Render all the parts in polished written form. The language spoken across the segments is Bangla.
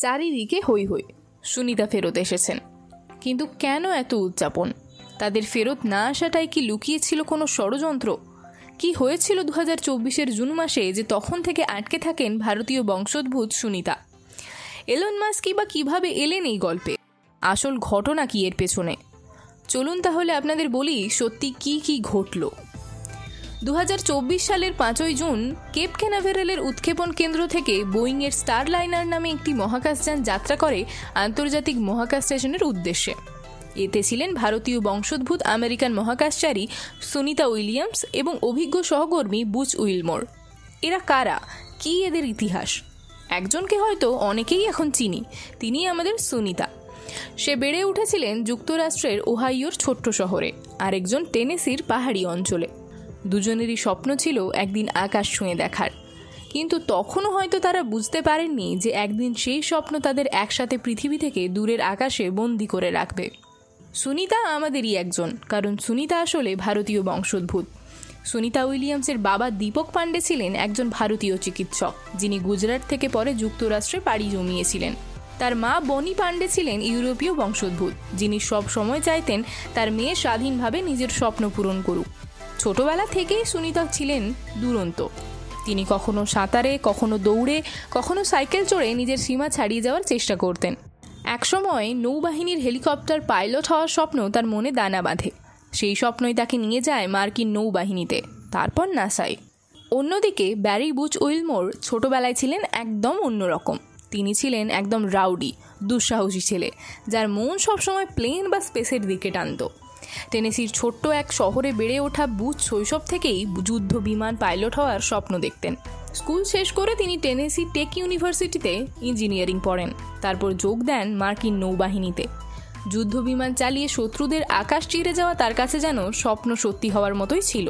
চারিদিকে হই হই, সুনিতা ফেরত এসেছেন। কিন্তু কেন এত উদযাপন? তাদের ফেরত না আসাটাই কি লুকিয়েছিল কোনো ষড়যন্ত্র? কি হয়েছিল 2024 জুন মাসে যে তখন থেকে আটকে থাকেন ভারতীয় বংশোদ্ভূত সুনিতা? এলন মাস্কই বা কিভাবে এলেন এই গল্পে? আসল ঘটনা কি এর পেছনে? চলুন তাহলে আপনাদের বলি সত্যি কি কি ঘটল। 2024 সালের 5ই জুন কেপ ক্যানাভেরালের উৎক্ষেপণ কেন্দ্র থেকে বোয়িংয়ের স্টারলাইনার নামে একটি মহাকাশযান যাত্রা করে আন্তর্জাতিক মহাকাশ স্টেশনের উদ্দেশ্যে। এতে ছিলেন ভারতীয় বংশোদ্ভূত আমেরিকান মহাকাশচারী সুনিতা উইলিয়ামস এবং অভিজ্ঞ সহকর্মী বুচ উইলমোর। এরা কারা, কি এদের ইতিহাস? একজনকে হয়তো অনেকেই এখন চিনি, তিনি আমাদের সুনিতা। সে বেড়ে উঠেছিলেন যুক্তরাষ্ট্রের ওহাইওর ছোট্ট শহরে, আরেকজন টেনেসির পাহাড়ি অঞ্চলে। দুজনেরই স্বপ্ন ছিল একদিন আকাশ ছুঁয়ে দেখার, কিন্তু তখনও হয়তো তারা বুঝতে পারেননি যে একদিন সেই স্বপ্ন তাদের একসাথে পৃথিবী থেকে দূরের আকাশে বন্দি করে রাখবে। সুনিতা আমাদেরই একজন, কারণ সুনিতা আসলে ভারতীয় বংশোদ্ভূত। সুনিতা উইলিয়ামসের বাবা দীপক পান্ডে ছিলেন একজন ভারতীয় চিকিৎসক, যিনি গুজরাট থেকে পরে যুক্তরাষ্ট্রে পাড়ি জমিয়েছিলেন। তার মা বনি পান্ডে ছিলেন ইউরোপীয় বংশোদ্ভূত, যিনি সব সময় চাইতেন তার মেয়ে স্বাধীনভাবে নিজের স্বপ্ন পূরণ করুক। ছোটবেলা থেকেই সুনিতা ছিলেন দুরন্ত। তিনি কখনো সাঁতারে, কখনো দৌড়ে, কখনো সাইকেল চড়ে নিজের সীমা ছাড়িয়ে যাওয়ার চেষ্টা করতেন। একসময় নৌবাহিনীর হেলিকপ্টার পাইলট হওয়ার স্বপ্ন তার মনে দানা বাঁধে। সেই স্বপ্নই তাকে নিয়ে যায় মার্কিন নৌবাহিনীতে, তারপর নাসায়। অন্যদিকে ব্যারি বুচ উইলমোর ছোটবেলায় ছিলেন একদম অন্যরকম। তিনি ছিলেন একদম রাউডি, দুঃসাহসী ছেলে, যার মন সবসময় প্লেন বা স্পেসের দিকে টানত। টেনেসির ছোট্ট এক শহরে বেড়ে ওঠা বুচ শৈশব থেকেই যুদ্ধ বিমান পাইলট হওয়ার স্বপ্ন দেখতেন। স্কুল শেষ করে তিনি টেনেসি টেক ইউনিভার্সিটিতে ইঞ্জিনিয়ারিং পড়েন, তারপর যোগ দেন মার্কিন নৌবাহিনীতে। যুদ্ধ বিমান চালিয়ে শত্রুদের আকাশ চিরে যাওয়া তার কাছে যেন স্বপ্ন সত্যি হওয়ার মতোই ছিল।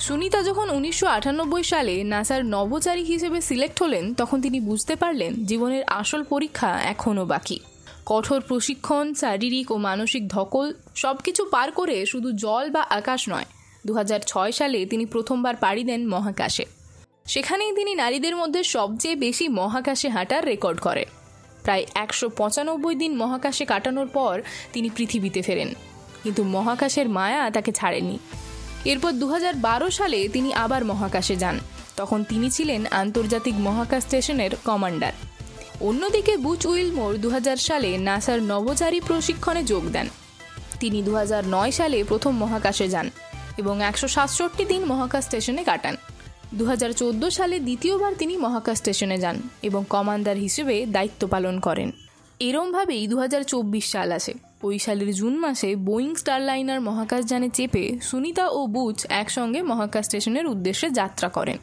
সুনিতা যখন 1998 সালে নাসার নভোচারী হিসেবে সিলেক্ট হলেন, তখন তিনি বুঝতে পারলেন জীবনের আসল পরীক্ষা এখনও বাকি। কঠোর প্রশিক্ষণ, শারীরিক ও মানসিক ধকল সবকিছু পার করে শুধু জল বা আকাশ নয়, 2006 সালে তিনি প্রথমবার পাড়ি দেন মহাকাশে। সেখানেই তিনি নারীদের মধ্যে সবচেয়ে বেশি মহাকাশে হাঁটার রেকর্ড করেন। প্রায় 195 দিন মহাকাশে কাটানোর পর তিনি পৃথিবীতে ফেরেন, কিন্তু মহাকাশের মায়া তাকে ছাড়েনি। এরপর 2012 সালে তিনি আবার মহাকাশে যান। তখন তিনি ছিলেন আন্তর্জাতিক মহাকাশ স্টেশনের কমান্ডার। অন্যদিকে বুচ উইলমোর 2000 সালে নাসার নভোচারী প্রশিক্ষণে যোগ দেন। তিনি 2009 সালে প্রথম মহাকাশে যান এবং 167 দিন মহাকাশ স্টেশনে কাটান। 2014 সালে দ্বিতীয়বার তিনি মহাকাশ স্টেশনে যান এবং কমান্ডার হিসেবে দায়িত্ব পালন করেন। এরমভাবেই 2024 সাল আসে। ওই সালের জুন মাসে বোয়িং স্টারলাইনার মহাকাশযানে চেপে সুনিতা ও বুচ একসঙ্গে মহাকাশ স্টেশনের উদ্দেশ্যে যাত্রা করেন।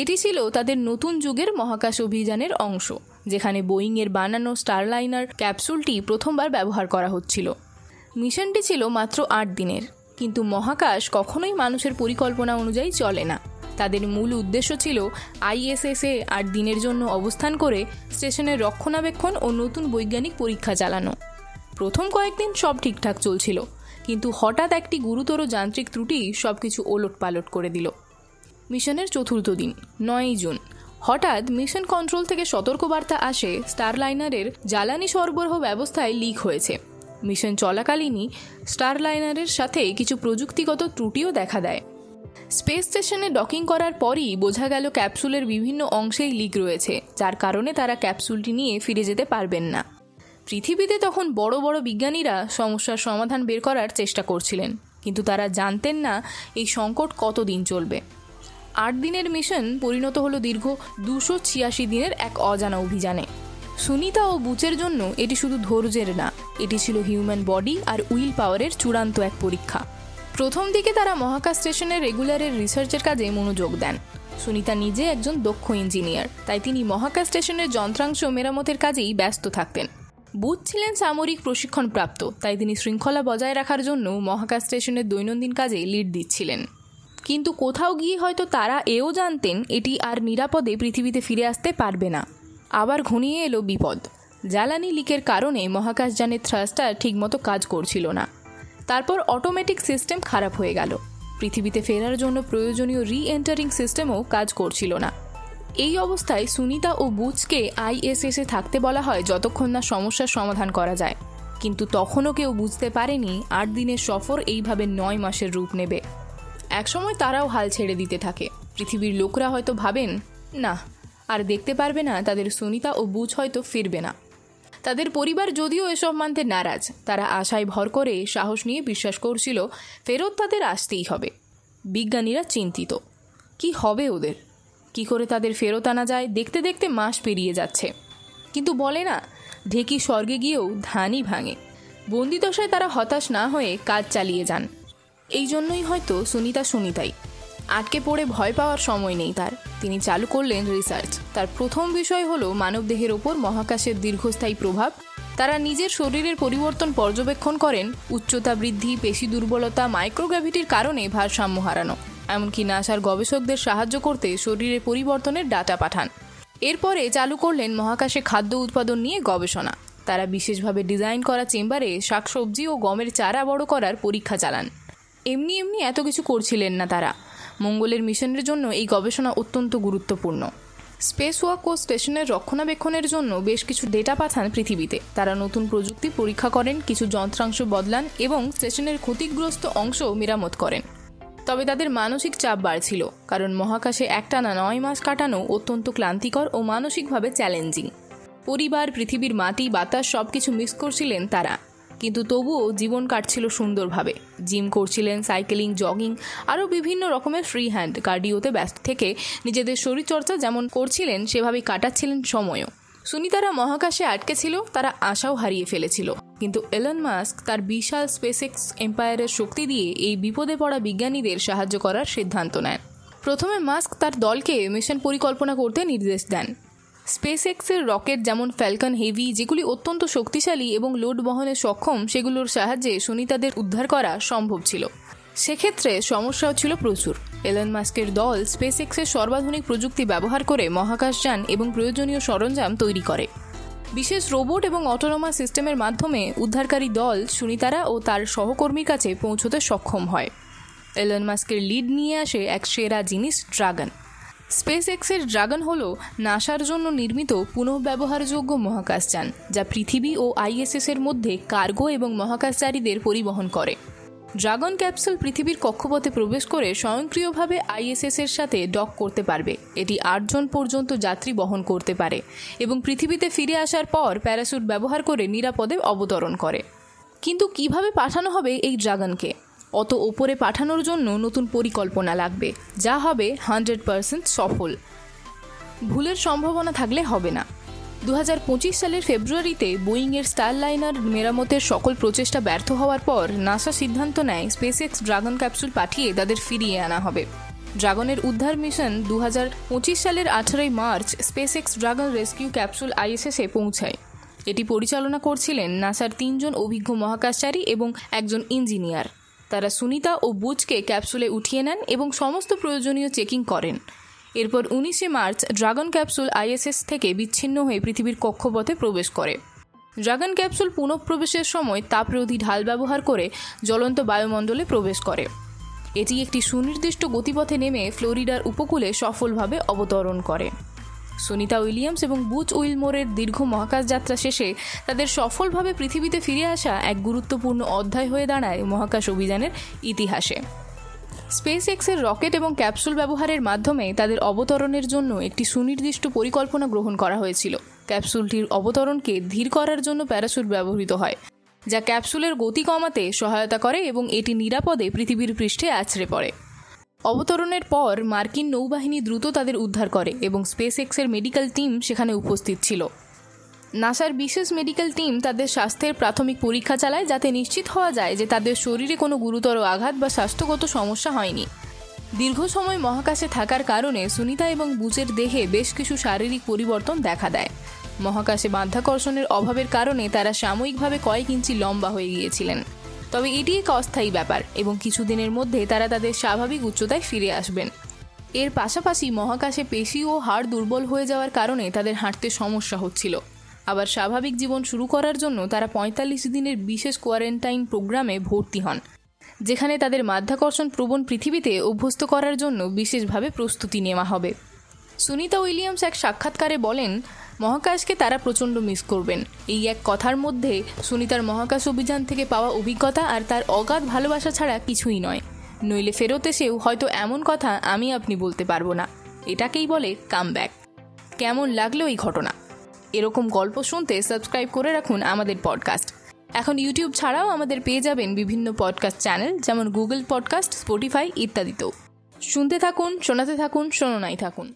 এটি ছিল তাদের নতুন যুগের মহাকাশ অভিযানের অংশ, যেখানে বোয়িংয়ের বানানো স্টারলাইনার ক্যাপসুলটি প্রথমবার ব্যবহার করা হচ্ছিল। মিশনটি ছিল মাত্র 8 দিনের, কিন্তু মহাকাশ কখনোই মানুষের পরিকল্পনা অনুযায়ী চলে না। তাদের মূল উদ্দেশ্য ছিল ISS-এ 8 দিনের জন্য অবস্থান করে স্টেশনের রক্ষণাবেক্ষণ ও নতুন বৈজ্ঞানিক পরীক্ষা চালানো। প্রথম কয়েকদিন সব ঠিকঠাক চলছিল, কিন্তু হঠাৎ একটি গুরুতর যান্ত্রিক ত্রুটি সবকিছু ওলটপালট করে দিল। মিশনের চতুর্থ দিন 9 জুন হঠাৎ মিশন কন্ট্রোল থেকে সতর্কবার্তা আসে স্টারলাইনারের জ্বালানি সরবরাহ ব্যবস্থায় লিক হয়েছে। মিশন চলাকালীনই স্টারলাইনারের সাথে কিছু প্রযুক্তিগত ত্রুটিও দেখা দেয়। স্পেস স্টেশনে ডকিং করার পরই বোঝা গেল ক্যাপসুলের বিভিন্ন অংশেই লিক রয়েছে, যার কারণে তারা ক্যাপসুলটি নিয়ে ফিরে যেতে পারবেন না। পৃথিবীতে তখন বড় বড় বিজ্ঞানীরা সমস্যার সমাধান বের করার চেষ্টা করছিলেন, কিন্তু তারা জানতেন না এই সংকট কতদিন চলবে। 8 দিনের মিশন পরিণত হলো দীর্ঘ 286 দিনের এক অজানা অভিযানে। সুনিতা ও বুচের জন্য এটি শুধু ধৈর্যের না, এটি ছিল হিউম্যান বডি আর উইল পাওয়ারের চূড়ান্ত এক পরীক্ষা। প্রথম দিকে তারা মহাকাশ স্টেশনের রেগুলারের রিসার্চের কাজে মনোযোগ দেন। সুনিতা নিজে একজন দক্ষ ইঞ্জিনিয়ার, তাই তিনি মহাকাশ স্টেশনের যন্ত্রাংশ মেরামতের কাজেই ব্যস্ত থাকতেন। বুচ ছিলেন সামরিক প্রশিক্ষণপ্রাপ্ত, তাই তিনি শৃঙ্খলা বজায় রাখার জন্য মহাকাশ স্টেশনের দৈনন্দিন কাজে লিড দিচ্ছিলেন। কিন্তু কোথাও গিয়ে হয়তো তারা এও জানতেন এটি আর নিরাপদে পৃথিবীতে ফিরে আসতে পারবে না। আবার ঘনিয়ে এলো বিপদ। জ্বালানি লিকের কারণে মহাকাশযানের থ্রাস্টার ঠিকমতো কাজ করছিল না। তারপর অটোমেটিক সিস্টেম খারাপ হয়ে গেল। পৃথিবীতে ফেরার জন্য প্রয়োজনীয় রি এন্টারিং সিস্টেমও কাজ করছিল না। এই অবস্থায় সুনিতা ও বুচকে আইএসএসে থাকতে বলা হয় যতক্ষণ না সমস্যার সমাধান করা যায়। কিন্তু তখনও কেউ বুঝতে পারেনি 8 দিনের সফর এইভাবে 9 মাসের রূপ নেবে। একসময় তারাও হাল ছেড়ে দিতে থাকে। পৃথিবীর লোকরা হয়তো ভাবেন, না আর দেখতে পারবে না, তাদের সুনিতা ও বুচ হয়তো ফিরবে না। তাদের পরিবার যদিও এসব মানতে নারাজ, তারা আশায় ভর করে সাহস নিয়ে বিশ্বাস করছিল ফেরত তাদের আসতেই হবে। বিজ্ঞানীরা চিন্তিত, কি হবে ওদের, কি করে তাদের ফেরত আনা যায়। দেখতে দেখতে মাস পেরিয়ে যাচ্ছে, কিন্তু বলে না, ঢেকি স্বর্গে গিয়েও ধানই ভাঙে। বন্দিদশায় তারা হতাশ না হয়ে কাজ চালিয়ে যান। এই জন্যই হয়তো সুনিতাই আটকে পড়ে ভয় পাওয়ার সময় নেই তার। তিনি চালু করলেন রিসার্চ। তার প্রথম বিষয় হলো মানবদেহের ওপর মহাকাশের দীর্ঘস্থায়ী প্রভাব। তারা নিজের শরীরের পরিবর্তন পর্যবেক্ষণ করেন, উচ্চতা বৃদ্ধি, পেশি দুর্বলতা, মাইক্রোগ্র্যাভিটির কারণে ভারসাম্য হারানো। এমনকি নাসার গবেষকদের সাহায্য করতে শরীরের পরিবর্তনের ডাটা পাঠান। এরপরে চালু করলেন মহাকাশে খাদ্য উৎপাদন নিয়ে গবেষণা। তারা বিশেষভাবে ডিজাইন করা চেম্বারে শাকসবজি ও গমের চারা বড় করার পরীক্ষা চালান। এমনি এত কিছু করছিলেন না তারা। মঙ্গলের মিশনের জন্য এই গবেষণা অত্যন্ত গুরুত্বপূর্ণ। স্পেস ওয়াক ও স্টেশনের রক্ষণাবেক্ষণের জন্য বেশ কিছু ডেটা পাঠান পৃথিবীতে। তারা নতুন প্রযুক্তি পরীক্ষা করেন, কিছু যন্ত্রাংশ বদলান এবং স্টেশনের ক্ষতিগ্রস্ত অংশ মেরামত করেন। তবে তাদের মানসিক চাপ বাড়ছিল, কারণ মহাকাশে একটানা 9 মাস কাটানো অত্যন্ত ক্লান্তিকর ও মানসিকভাবে চ্যালেঞ্জিং। পরিবার, পৃথিবীর মাটি, বাতাস সবকিছু মিস করছিলেন তারা, কিন্তু তবুও জীবন কাটছিল সুন্দরভাবে। জিম করছিলেন, সাইকেলিং, জগিং, আরও বিভিন্ন রকমের ফ্রি হ্যান্ড কার্ডিওতে ব্যস্ত থেকে নিজেদের শরীরচর্চা যেমন করছিলেন সেভাবেই কাটাচ্ছিলেন সময়ও। সুনিতারা মহাকাশে আটকে ছিল, তারা আশাও হারিয়ে ফেলেছিল। কিন্তু এলন মাস্ক তার বিশাল স্পেসএক্স এম্পায়ারের শক্তি দিয়ে এই বিপদে পড়া বিজ্ঞানীদের সাহায্য করার সিদ্ধান্ত নেন। প্রথমে মাস্ক তার দলকে মিশন পরিকল্পনা করতে নির্দেশ দেন। স্পেসএক্সের রকেট যেমন ফ্যালকন হেভি, যেগুলি অত্যন্ত শক্তিশালী এবং লোড বহনে সক্ষম, সেগুলোর সাহায্যে সুনিতাদের উদ্ধার করা সম্ভব ছিল। সেক্ষেত্রে সমস্যাও ছিল প্রচুর। এলন মাস্কের দল স্পেসএক্সের সর্বাধুনিক প্রযুক্তি ব্যবহার করে মহাকাশযান এবং প্রয়োজনীয় সরঞ্জাম তৈরি করে। বিশেষ রোবট এবং অটোনোমাস সিস্টেমের মাধ্যমে উদ্ধারকারী দল সুনিতারা ও তার সহকর্মীর কাছে পৌঁছতে সক্ষম হয়। এলন মাস্কের লিড নিয়ে আসে এক সেরা জিনিস, ড্রাগন। স্পেসএক্সের ড্রাগন হল নাসার জন্য নির্মিত পুনঃব্যবহারযোগ্য মহাকাশযান, যা পৃথিবী ও আইএসএসের মধ্যে কার্গো এবং মহাকাশচারীদের পরিবহন করে। ড্রাগন ক্যাপসুল পৃথিবীর কক্ষপথে প্রবেশ করে স্বয়ংক্রিয়ভাবে আইএসএসের সাথে ডক করতে পারবে। এটি 8 জন পর্যন্ত যাত্রী বহন করতে পারে এবং পৃথিবীতে ফিরে আসার পর প্যারাসুট ব্যবহার করে নিরাপদে অবতরণ করে। কিন্তু কিভাবে পাঠানো হবে এই ড্রাগনকে? অত ওপরে পাঠানোর জন্য নতুন পরিকল্পনা লাগবে, যা হবে 100% সফল। ভুলের সম্ভাবনা থাকলে হবে না। 2025 সালের ফেব্রুয়ারিতে বোয়িংয়ের স্টারলাইনার মেরামতের সকল প্রচেষ্টা ব্যর্থ হওয়ার পর নাসা সিদ্ধান্ত নেয় স্পেসএক্স ড্রাগন ক্যাপসুল পাঠিয়ে তাদের ফিরিয়ে আনা হবে। ড্রাগনের উদ্ধার মিশন 2025 সালের 18 March SpaceX Dragon rescue capsule আইএসএসে পৌঁছায়। এটি পরিচালনা করছিলেন নাসার 3 জন অভিজ্ঞ মহাকাশচারী এবং একজন ইঞ্জিনিয়ার। তারা সুনিতা ও বুচকে ক্যাপসুলে উঠিয়ে নেন এবং সমস্ত প্রয়োজনীয় চেকিং করেন। এরপর 19 মার্চ ড্রাগন ক্যাপসুল আইএসএস থেকে বিচ্ছিন্ন হয়ে পৃথিবীর কক্ষপথে প্রবেশ করে। ড্রাগন ক্যাপসুল পুনঃপ্রবেশের সময় তাপরোধী ঢাল ব্যবহার করে জ্বলন্ত বায়ুমণ্ডলে প্রবেশ করে। এটি একটি সুনির্দিষ্ট গতিপথে নেমে ফ্লোরিডার উপকূলে সফলভাবে অবতরণ করে। সুনিতা উইলিয়ামস এবং বুচ উইলমোরের দীর্ঘ মহাকাশ যাত্রা শেষে তাদের সফলভাবে পৃথিবীতে ফিরে আসা এক গুরুত্বপূর্ণ অধ্যায় হয়ে দাঁড়ায় মহাকাশ অভিযানের ইতিহাসে। স্পেসএক্সের রকেট এবং ক্যাপসুল ব্যবহারের মাধ্যমে তাদের অবতরণের জন্য একটি সুনির্দিষ্ট পরিকল্পনা গ্রহণ করা হয়েছিল। ক্যাপসুলটির অবতরণকে ধীর করার জন্য প্যারাসুট ব্যবহৃত হয়, যা ক্যাপসুলের গতি কমাতে সহায়তা করে এবং এটি নিরাপদে পৃথিবীর পৃষ্ঠে আছড়ে পড়ে। অবতরণের পর মার্কিন নৌবাহিনী দ্রুত তাদের উদ্ধার করে এবং স্পেসএক্সের মেডিকেল টিম সেখানে উপস্থিত ছিল। নাসার বিশেষ মেডিকেল টিম তাদের স্বাস্থ্যের প্রাথমিক পরীক্ষা চালায়, যাতে নিশ্চিত হওয়া যায় যে তাদের শরীরে কোনো গুরুতর আঘাত বা স্বাস্থ্যগত সমস্যা হয়নি। দীর্ঘ সময় মহাকাশে থাকার কারণে সুনিতা এবং বুচের দেহে বেশ কিছু শারীরিক পরিবর্তন দেখা দেয়। মহাকাশে মাধ্যাকর্ষণের অভাবের কারণে তারা সাময়িকভাবে কয়েক ইঞ্চি লম্বা হয়ে গিয়েছিলেন। তবে এটি এক অস্থায়ী ব্যাপার এবং কিছুদিনের মধ্যে তারা তাদের স্বাভাবিক উচ্চতায় ফিরে আসবেন। এর পাশাপাশি মহাকাশে পেশি ও হাড় দুর্বল হয়ে যাওয়ার কারণে তাদের হাঁটতে সমস্যা হচ্ছিল। আবার স্বাভাবিক জীবন শুরু করার জন্য তারা 45 দিনের বিশেষ কোয়ারেন্টাইন প্রোগ্রামে ভর্তি হন, যেখানে তাদের মাধ্যাকর্ষণ প্রবণ পৃথিবীতে অভ্যস্ত করার জন্য বিশেষভাবে প্রস্তুতি নেওয়া হবে। সুনিতা উইলিয়ামস এক সাক্ষাৎকারে বলেন, মহাকাশকে তারা প্রচণ্ড মিস করবেন। এই এক কথার মধ্যে সুনিতার মহাকাশ অভিযান থেকে পাওয়া অভিজ্ঞতা আর তার অগাধ ভালোবাসা ছাড়া কিছুই নয়। নইলে ফেরত এসেও হয়তো এমন কথা আমি আপনি বলতে পারবো না। এটাকেই বলে কামব্যাক। কেমন লাগলো এই ঘটনা? এরকম গল্প শুনতে সাবস্ক্রাইব করে রাখুন আমাদের পডকাস্ট। এখন ইউটিউব ছাড়াও আমাদের পেয়ে যাবেন বিভিন্ন পডকাস্ট চ্যানেল, যেমন গুগল পডকাস্ট, স্পটিফাই ইত্যাদিতেও। শুনতে থাকুন, শোনাতে থাকুন, শোনাই থাকুন।